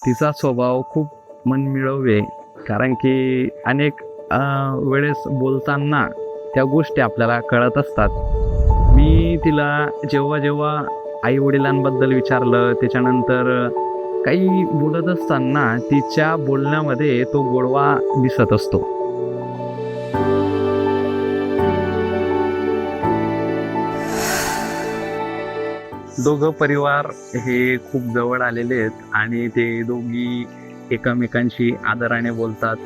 तिचा स्वभाव खूप मनमिळाऊ आहे, कारण की अनेक वेळेस बोलताना त्या गोष्टी आपल्याला कळत असतात. मी तिला जेव्हा जेव्हा आई-वडिलांबद्दल विचारलं, त्याच्यानंतर काही बोलत असताना तिच्या बोलण्यामध्ये तो गोडवा दिसत असतो. दोघं परिवार हे खूप जवळ आलेले आहेत आणि ते दोघी एकमेकांशी आदराने बोलतात.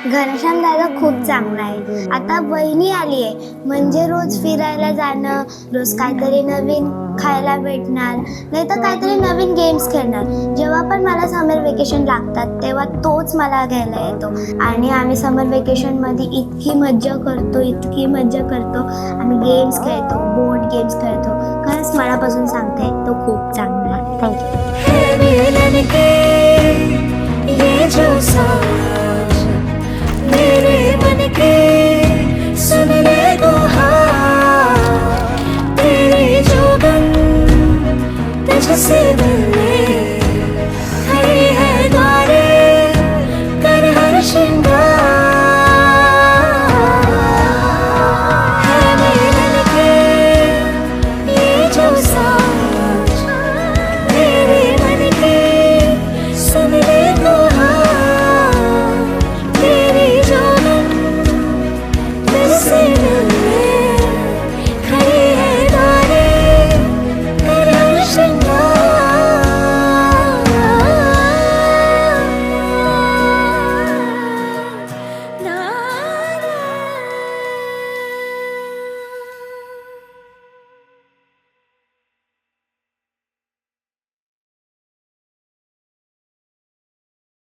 घनश्याम दादा खूप चांगला आहे. आता बहिणी आली आहे म्हणजे रोज फिरायला जाणं, रोज काहीतरी नवीन खायला भेटणार, नाही तर काहीतरी नवीन गेम्स खेळणार. जेव्हा पण मला समर वेकेशन लागतात तेव्हा तोच मला घ्यायला येतो आणि आम्ही समर वेकेशनमध्ये इतकी मज्जा करतो. आम्ही गेम्स खेळतो, बोर्ड गेम्स खेळतो. खरंच मनापासून सांगते, तो खूप चांगला आहे. थँक्यू.